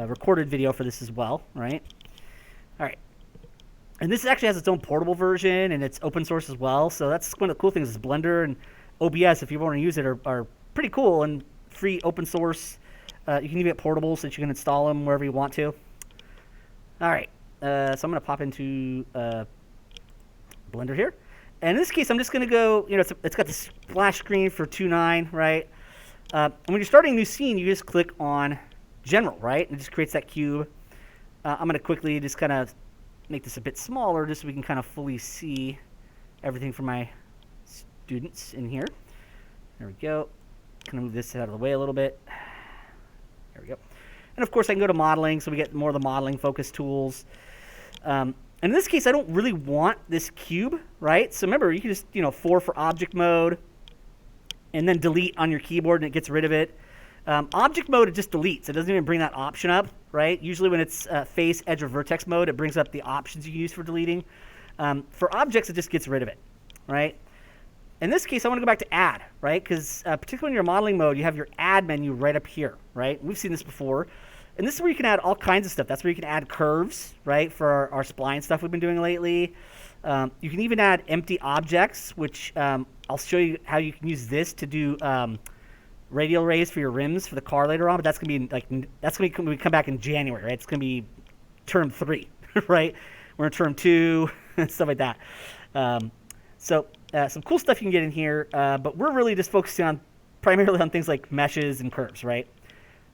recorded video for this as well, right? All right. And this actually has its own portable version, and it's open source as well. So that's one of the cool things is Blender and OBS, if you want to use it, are pretty cool and free open source. You can even get portable so that you can install them wherever you want to. All right. So I'm going to pop into Blender here. And in this case, I'm just going to go, it's got the splash screen for 2.9, right? And when you're starting a new scene, you just click on General, right? And it just creates that cube. I'm going to quickly just kind of make this a bit smaller just so we can kind of fully see everything for my students in here. There we go. Kind of move this out of the way a little bit. There we go. And of course, I can go to modeling, so we get more of the modeling focus tools. And in this case, I don't really want this cube, right? So remember, you can just, 4 for object mode, and then delete on your keyboard, and it gets rid of it. Object mode, it just deletes. It doesn't even bring that option up, right? Usually when it's face, edge, or vertex mode, it brings up the options you can use for deleting. For objects, it just gets rid of it, right? In this case, I want to go back to add, right? Because particularly in your modeling mode, you have your add menu right up here, right? We've seen this before. And this is where you can add all kinds of stuff. That's where you can add curves, right, for our spline stuff we've been doing lately. You can even add empty objects, which I'll show you how you can use this to do radial rays for your rims for the car later on. But that's going to be when we come back in January, right? It's going to be term 3, right? We're in term 2 and stuff like that. So some cool stuff you can get in here, but we're really just focusing primarily on things like meshes and curves, right?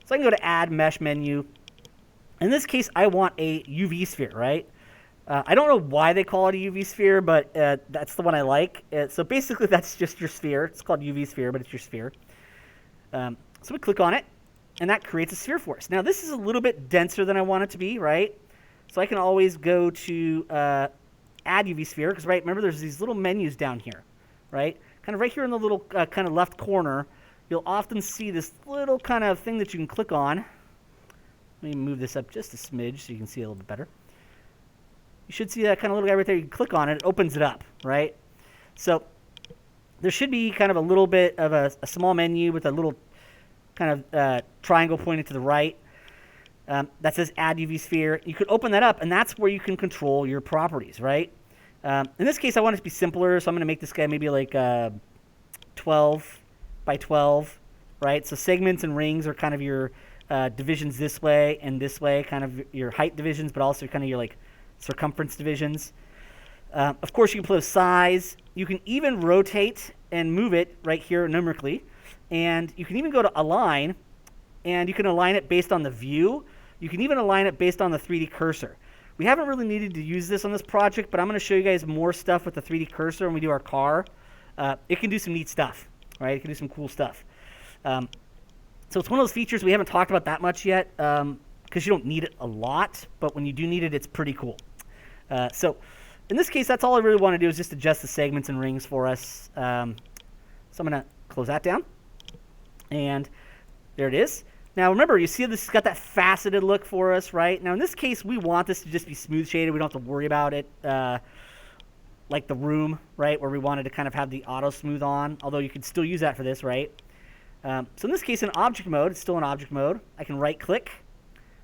So I can go to Add Mesh menu. In this case, I want a UV sphere, right? I don't know why they call it a UV sphere, but that's the one I like. So basically, that's just your sphere. It's called UV sphere, but it's your sphere. So we click on it, and that creates a sphere for us. Now, this is a little bit denser than I want it to be, right? So I can always go to Add UV sphere, because, right, remember there's these little menus down here, right? Kind of right here in the little kind of left corner, you'll often see this little kind of thing that you can click on. Let me move this up just a smidge so you can see a little bit better. You should see that kind of little guy right there. You can click on it. It opens it up, right? So there should be kind of a little bit of a small menu with a little kind of triangle pointing to the right that says Add UV Sphere. You could open that up, and that's where you can control your properties, right? In this case, I want it to be simpler, so I'm going to make this guy maybe like 12 by 12, right? So segments and rings are kind of your divisions this way and this way, kind of your height divisions, but also kind of your like circumference divisions. Of course, you can play with size. You can even rotate and move it right here numerically. And you can even go to Align, and you can align it based on the view. You can even align it based on the 3D cursor. We haven't really needed to use this on this project, but I'm going to show you guys more stuff with the 3D cursor when we do our car. It can do some neat stuff, right? It can do some cool stuff. So it's one of those features we haven't talked about that much yet because you don't need it a lot, but when you do need it, it's pretty cool. So in this case, that's all I really want to do is just adjust the segments and rings for us. So I'm going to close that down. And there it is. Now remember, you see this has got that faceted look for us, right? Now in this case, we want this to just be smooth shaded. We don't have to worry about it like the room, right, where we wanted to kind of have the auto smooth on, although you could still use that for this, right? So in this case, in object mode, it's still in object mode. I can right click,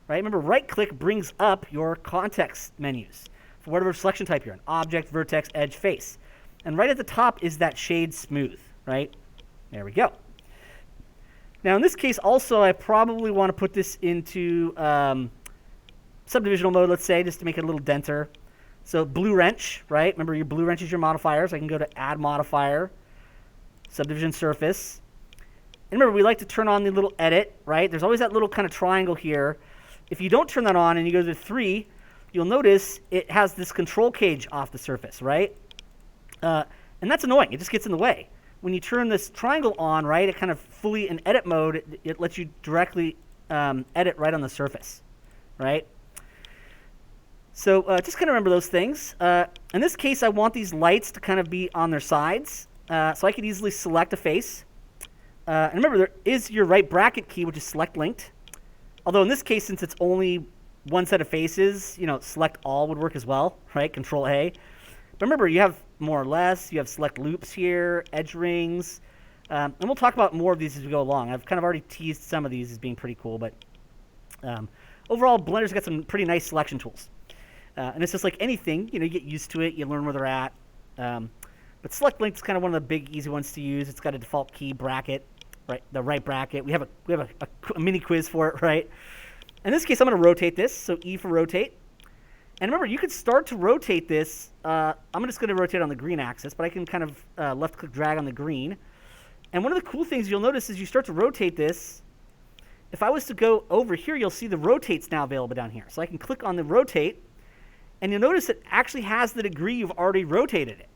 right? Remember, right click brings up your context menus for whatever selection type you're in, object, vertex, edge, face. And right at the top is that shade smooth, right? There we go. Now in this case also, I probably want to put this into subdivisional mode, let's say, just to make it a little denser. So blue wrench, right? Remember your blue wrench is your modifier, so I can go to add modifier, subdivision surface. And remember, we like to turn on the little edit, right? There's always that little kind of triangle here. If you don't turn that on and you go to 3, you'll notice it has this control cage off the surface, right? And that's annoying. It just gets in the way. When you turn this triangle on, right, it kind of fully in edit mode, it lets you directly edit right on the surface, right? So just kind of remember those things. In this case, I want these lights to kind of be on their sides. So I could easily select a face. And remember, there is your right bracket key, which is select linked. Although in this case, since it's only one set of faces, select all would work as well, right? Control A. But remember, you have more or less. You have select loops here, edge rings. And we'll talk about more of these as we go along. I've kind of already teased some of these as being pretty cool, but overall, Blender's got some pretty nice selection tools. And it's just like anything, you get used to it, you learn where they're at. But select length is kind of one of the big, easy ones to use. It's got a default key bracket, right? The right bracket. We have a mini quiz for it, right? In this case, I'm going to rotate this. So E for rotate. And remember, you could start to rotate this. I'm just going to rotate on the green axis, but I can kind of left-click drag on the green. And one of the cool things you'll notice is you start to rotate this. If I was to go over here, you'll see the rotate's now available down here. So I can click on the rotate, and you'll notice it actually has the degree you've already rotated it,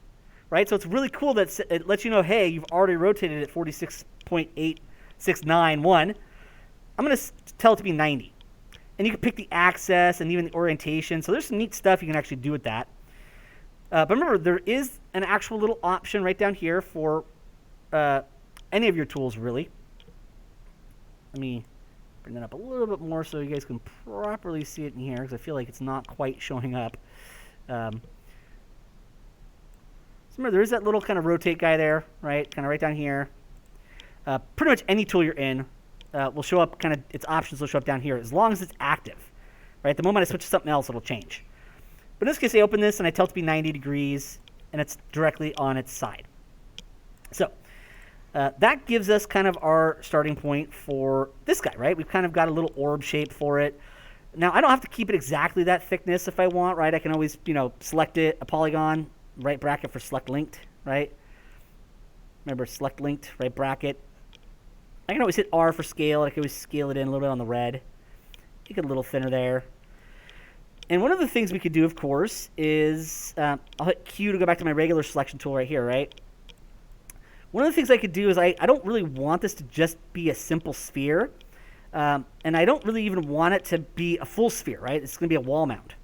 right? So it's really cool that it lets you know, hey, you've already rotated it 46.8691. I'm going to tell it to be 90. And you can pick the axis and even the orientation. So there's some neat stuff you can actually do with that. But remember, there is an actual little option right down here for any of your tools, really. Let me bring that up a little bit more so you guys can properly see it in here, because I feel like it's not quite showing up. So remember, there is that little kind of rotate guy there, right? Kind of right down here. Pretty much any tool you're in will show up, kind of its options will show up down here as long as it's active, right? The moment I switch to something else, it'll change. But in this case, I open this and I tell it to be 90 degrees, and it's directly on its side. So that gives us kind of our starting point for this guy, right? We've kind of got a little orb shape for it. Now, I don't have to keep it exactly that thickness if I want, right? I can always, select it, a polygon, right bracket for select linked, right? Remember, select linked, right bracket. I can always hit R for scale. I can always scale it in a little bit on the red. Make it a little thinner there. And one of the things we could do, of course, is I'll hit Q to go back to my regular selection tool right here, right? One of the things I could do is I don't really want this to just be a simple sphere. And I don't really even want it to be a full sphere, right? It's going to be a wall mount.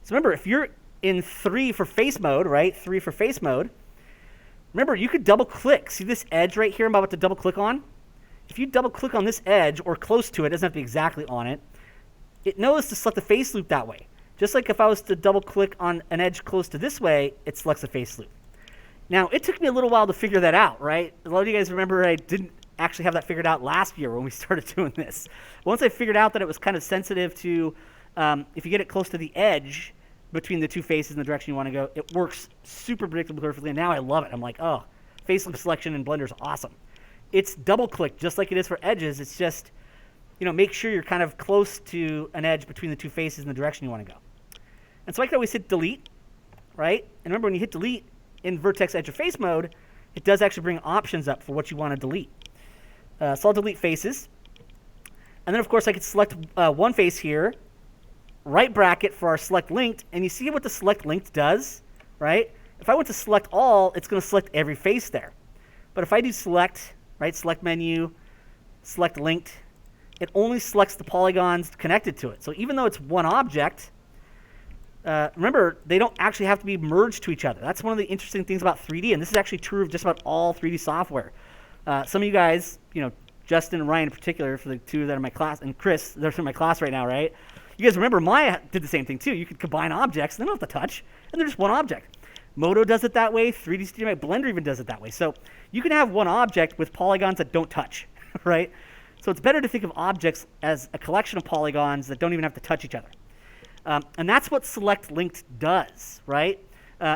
So remember, if you're in 3 for face mode, right? 3 for face mode. Remember, you could double click. See this edge right here I'm about to double click on? If you double click on this edge or close to it, it doesn't have to be exactly on it, it knows to select the face loop that way. Just like if I was to double click on an edge close to this way, it selects the face loop. Now, it took me a little while to figure that out, right? A lot of you guys remember I didn't actually have that figured out last year when we started doing this. Once I figured out that it was kind of sensitive to, if you get it close to the edge between the two faces in the direction you want to go, it works super predictably perfectly. And now I love it. I'm like, oh, face loop selection in Blender is awesome. It's double click just like it is for edges. It's just, make sure you're kind of close to an edge between the two faces in the direction you want to go. And so I can always hit delete, right? And remember, when you hit delete in vertex edge of face mode, it does actually bring options up for what you want to delete. So I'll delete faces. And then, of course, I could select one face here, right bracket for our select linked, and you see what the select linked does, right? If I went to select all, it's going to select every face there. But if I do select, right, select menu, select linked, it only selects the polygons connected to it. So even though it's one object, remember, they don't actually have to be merged to each other. That's one of the interesting things about 3D, and this is actually true of just about all 3D software. Some of you guys, Justin and Ryan in particular, for the two that are in my class, and Chris, they're in my class right now, right? You guys remember Maya did the same thing too. You could combine objects, and they don't have to touch, and they're just one object. Moto does it that way. 3D Studio Max, Blender even does it that way. So you can have one object with polygons that don't touch, right? So it's better to think of objects as a collection of polygons that don't even have to touch each other. And that's what select linked does, right?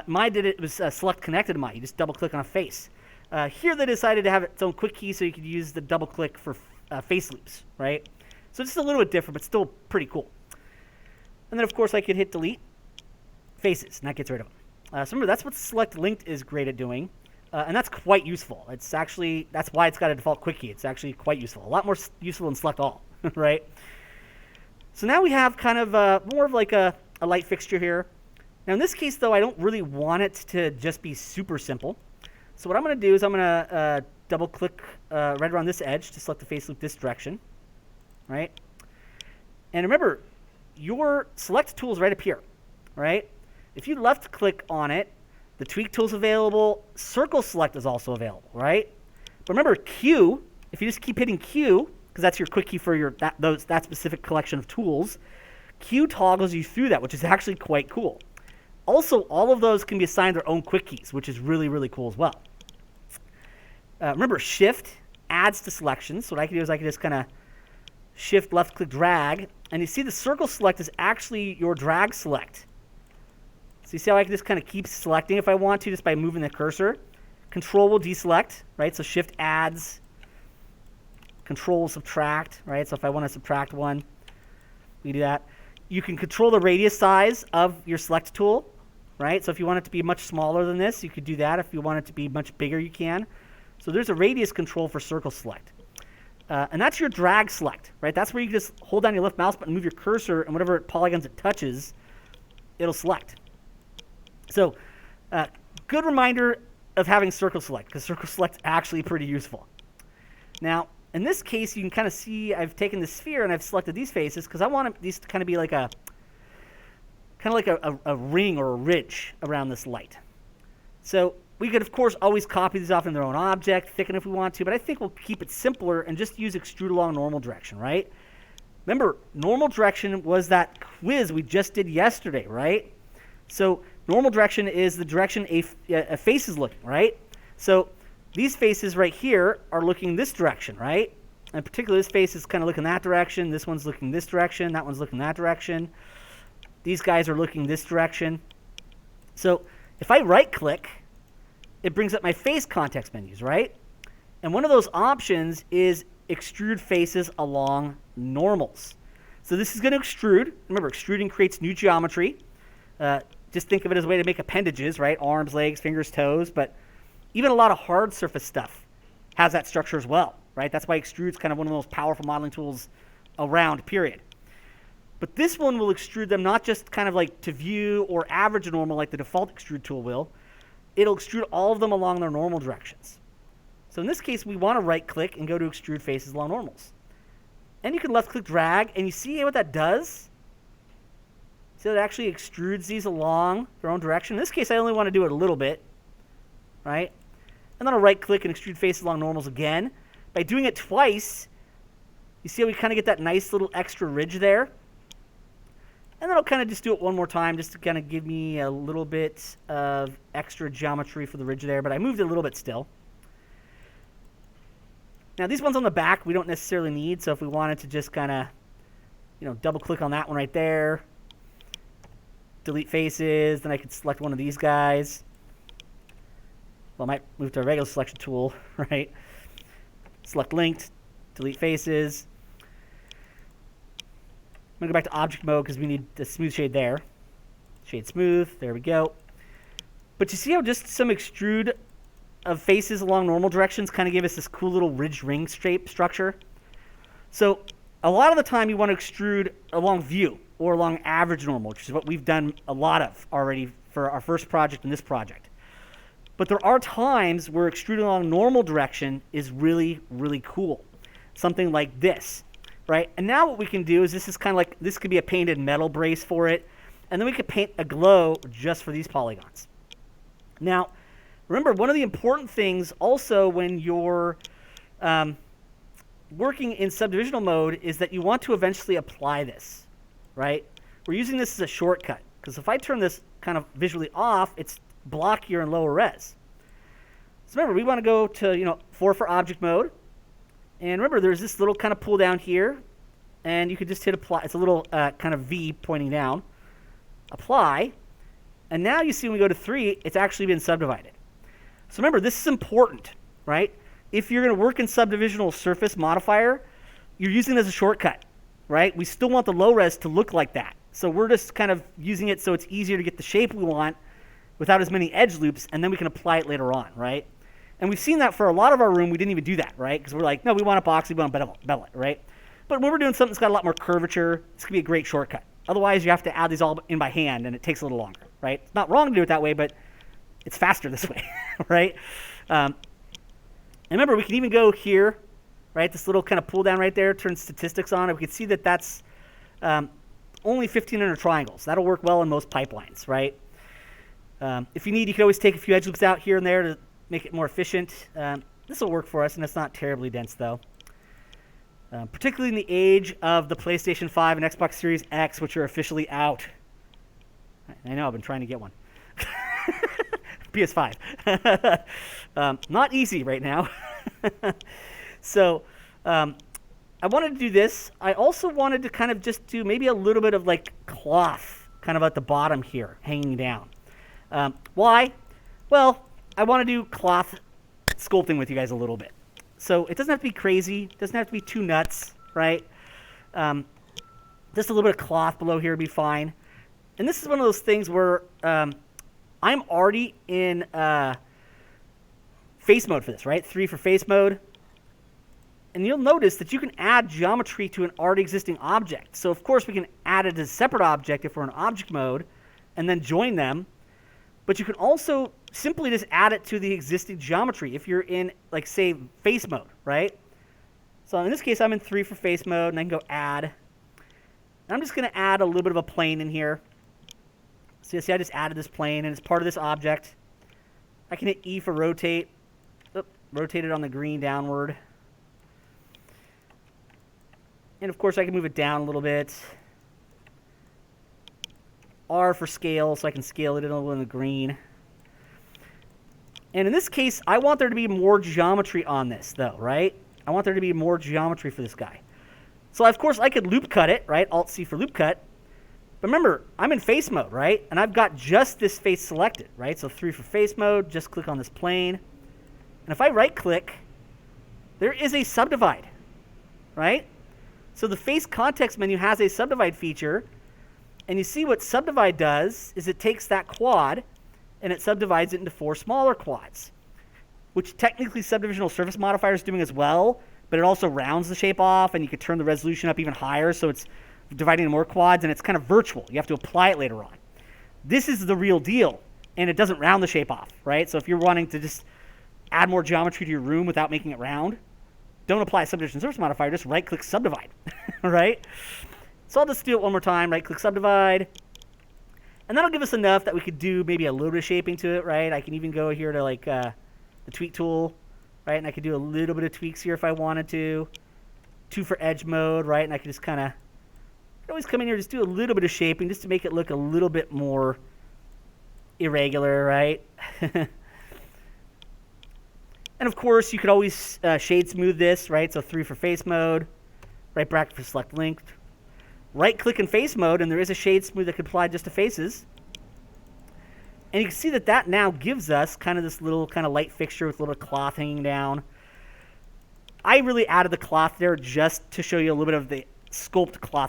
Maya did it was select connected to Maya. You just double click on a face. Here they decided to have its own quick key so you could use the double click for face loops, right? So it's just a little bit different, but still pretty cool. And then, of course, I could hit delete faces, and that gets rid of them. So remember, that's what select linked is great at doing, and that's quite useful. It's actually, that's why it's got a default quick key. It's actually quite useful. A lot more useful than select all, right? So now we have kind of more of like a light fixture here. Now in this case, though, I don't really want it to just be super simple. So what I'm going to do is I'm going to double click right around this edge to select the face loop this direction, right? And remember, your select tool is right up here, right? If you left click on it, the tweak tool is available. Circle select is also available, right? But remember, Q, if you just keep hitting Q, because that's your quick key for your that specific collection of tools, Q toggles you through that, which is actually quite cool. Also, all of those can be assigned their own quick keys, which is really, really cool as well. Remember, Shift adds to selections. So what I can do is I can just kind of Shift left click drag, and you see the circle select is actually your drag select. So you see how I can just kind of keep selecting if I want to just by moving the cursor. Control will deselect, right? So Shift adds, Control will subtract, right? So if I want to subtract one, we do that. You can control the radius size of your select tool, right? So if you want it to be much smaller than this, you could do that. If you want it to be much bigger, you can. So there's a radius control for circle select. And that's your drag select, right? That's where you just hold down your left mouse button, move your cursor, and whatever polygons it touches, it'll select. So good reminder of having circle select, because circle select is actually pretty useful. Now, in this case, you can kind of see I've taken the sphere and I've selected these faces because I want these to kind of be like a ring or a ridge around this light. So we could, of course, always copy these off in their own object, thicken if we want to, but I think we'll keep it simpler and just use extrude along normal direction, right? Remember, normal direction was that quiz we just did yesterday, right? So normal direction is the direction a face is looking, right? So these faces right here are looking this direction, right? And particularly this face is kind of looking that direction. This one's looking this direction. That one's looking that direction. These guys are looking this direction. So if I right-click, it brings up my face context menus, right? And one of those options is extrude faces along normals. So this is going to extrude. Remember, extruding creates new geometry. Just think of it as a way to make appendages, right? Arms, legs, fingers, toes. But even a lot of hard surface stuff has that structure as well, right? That's why extrude's kind of one of the most powerful modeling tools around, period. But this one will extrude them not just kind of like to view or average normal like the default extrude tool will. It'll extrude all of them along their normal directions. So in this case, we want to right-click and go to extrude faces along normals. And you can left-click drag, and you see what that does? So it actually extrudes these along their own direction. In this case, I only want to do it a little bit, right? And then I'll right-click and extrude faces along normals again. By doing it twice, you see how we kind of get that nice little extra ridge there? And then I'll kind of just do it one more time just to kind of give me a little bit of extra geometry for the ridge there, but I moved it a little bit still. Now these ones on the back we don't necessarily need, so if we wanted to just kind of, double click on that one right there, delete faces, then I could select one of these guys. Well, I might move to a regular selection tool, right? Select linked, delete faces. I'm going to go back to object mode because we need the smooth shade there. Shade smooth, there we go. But you see how just some extrude of faces along normal directions kind of give us this cool little ridge ring shape structure? So a lot of the time you want to extrude along view or along average normal, which is what we've done a lot of already for our first project and this project. But there are times where extruding along normal direction is really, really cool. Something like this. Right? And now what we can do is this is kind of like, this could be a painted metal brace for it. And then we could paint a glow just for these polygons. Now, remember, one of the important things also when you're working in subdivisional mode is that you want to eventually apply this, right? We're using this as a shortcut. Because if I turn this kind of visually off, it's blockier and lower res. So remember, we want to go to, 4 for object mode. And remember, there's this little kind of pull down here, and you could just hit apply. It's a little kind of V pointing down. Apply. And now you see when we go to 3, it's actually been subdivided. So remember, this is important, right? If you're going to work in subdivisional surface modifier, you're using it as a shortcut, right? We still want the low res to look like that. So we're just kind of using it so it's easier to get the shape we want without as many edge loops, and then we can apply it later on, right? And we've seen that for a lot of our room, we didn't even do that, right? Because we're like, no, we want a box, we want to bevel it, right? But when we're doing something that's got a lot more curvature, this could be a great shortcut. Otherwise, you have to add these all in by hand, and it takes a little longer, right? It's not wrong to do it that way, but it's faster this way, right? And remember, we can even go here, right? This little kind of pull down right there, turn statistics on, and we can see that that's only 1,500 triangles. That'll work well in most pipelines, right? If you need, you can always take a few edge loops out here and there to make it more efficient. This will work for us, and it's not terribly dense, though. Particularly in the age of the PlayStation 5 and Xbox Series X, which are officially out. I know, I've been trying to get one. PS5. Not easy right now. So I wanted to do this. I also wanted to kind of just do maybe a little bit of like cloth kind of at the bottom here, hanging down. Why? Well, I want to do cloth sculpting with you guys a little bit. So it doesn't have to be crazy. It doesn't have to be too nuts, right? Just a little bit of cloth below here would be fine. And this is one of those things where I'm already in face mode for this, right? 3 for face mode. And you'll notice that you can add geometry to an already existing object. So, of course, we can add it as a separate object if we're in object mode and then join them. But you can also simply just add it to the existing geometry if you're in, like, say, face mode, right? So, in this case, I'm in 3 for face mode, and I can go add. And I'm just going to add a little bit of a plane in here. So, you see, I just added this plane, and it's part of this object. I can hit E for rotate. Oop, rotate it on the green downward. And, of course, I can move it down a little bit. R for scale, so I can scale it in a little in the green. And in this case, I want there to be more geometry on this, though, right? I want there to be more geometry for this guy. So, of course, I could loop cut it, right? Alt-C for loop cut. But remember, I'm in face mode, right? And I've got just this face selected, right? So 3 for face mode, just click on this plane. And if I right-click, there is a subdivide, right? So the face context menu has a subdivide feature, and you see what subdivide does is it takes that quad and it subdivides it into 4 smaller quads, which technically subdivisional surface modifier is doing as well, but it also rounds the shape off, and you could turn the resolution up even higher, so it's dividing into more quads, and it's kind of virtual. You have to apply it later on. This is the real deal, and it doesn't round the shape off, right? So if you're wanting to just add more geometry to your room without making it round, don't apply a subdivision surface modifier, just right-click subdivide, right? So I'll just do it one more time, right-click subdivide, and that'll give us enough that we could do maybe a little bit of shaping to it, right? I can even go here to like the tweak tool, right? And I could do a little bit of tweaks here if I wanted to. 2 for edge mode, right? And I can just kind of always come in here, just do a little bit of shaping just to make it look a little bit more irregular, right? And of course, you could always shade smooth this, right? So 3 for face mode, right bracket for select length. Right click in face mode, and there is a shade smooth that can apply just to faces. And you can see that that now gives us kind of this little kind of light fixture with a little cloth hanging down. I really added the cloth there just to show you a little bit of the cloth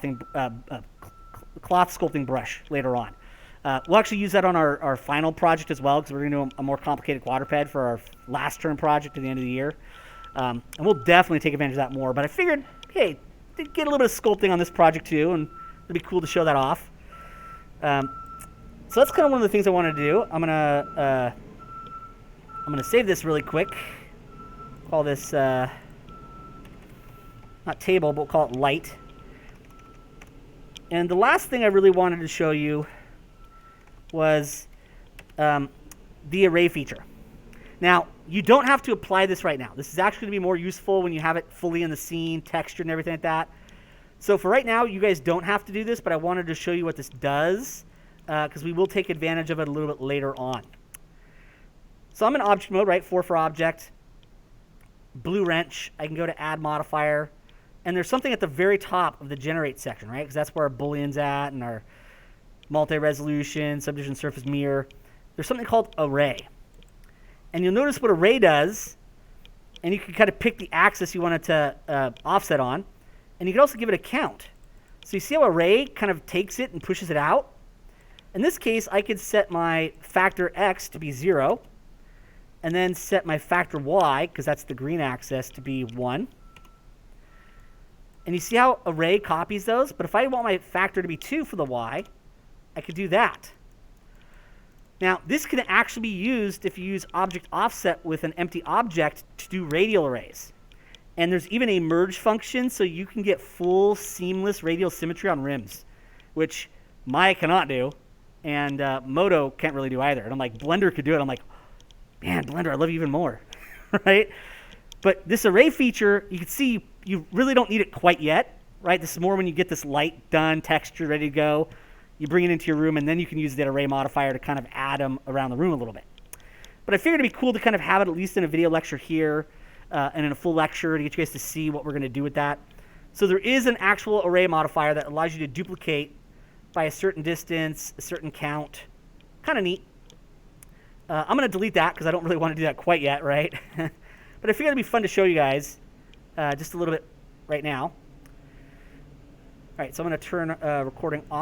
sculpting brush later on. We'll actually use that on our final project as well, because we're going to do a more complicated quadruped for our last term project at the end of the year. And we'll definitely take advantage of that more. But I figured, hey, get a little bit of sculpting on this project too, and it'd be cool to show that off. So that's kind of one of the things I wanted to do. I'm gonna save this really quick. Call this not table, but we'll call it light. And the last thing I really wanted to show you was the array feature. Now, you don't have to apply this right now. This is actually going to be more useful when you have it fully in the scene, textured and everything like that. So for right now, you guys don't have to do this, but I wanted to show you what this does, because we will take advantage of it a little bit later on. So I'm in object mode, right? 4 for object. Blue wrench. I can go to add modifier. And there's something at the very top of the generate section, right? Because that's where our boolean's at and our multi-resolution, subdivision surface mirror. There's something called array. And you'll notice what array does, and you can kind of pick the axis you want it to offset on. And you can also give it a count. So you see how array kind of takes it and pushes it out? In this case, I could set my factor x to be 0, and then set my factor y, because that's the green axis, to be 1. And you see how array copies those? But if I want my factor to be 2 for the y, I could do that. Now, this can actually be used if you use object offset with an empty object to do radial arrays. And there's even a merge function, so you can get full seamless radial symmetry on rims, which Maya cannot do, and Moto can't really do either. And I'm like, Blender could do it. I'm like, man, Blender, I love you even more, right? But this array feature, you can see you really don't need it quite yet, right? This is more when you get this light done, texture ready to go. You bring it into your room, and then you can use that array modifier to kind of add them around the room a little bit. But I figured it'd be cool to kind of have it at least in a video lecture here and in a full lecture to get you guys to see what we're going to do with that. So there is an actual array modifier that allows you to duplicate by a certain distance, a certain count. Kind of neat. I'm going to delete that because I don't really want to do that quite yet, right? But I figured it'd be fun to show you guys just a little bit right now. All right, so I'm going to turn recording off.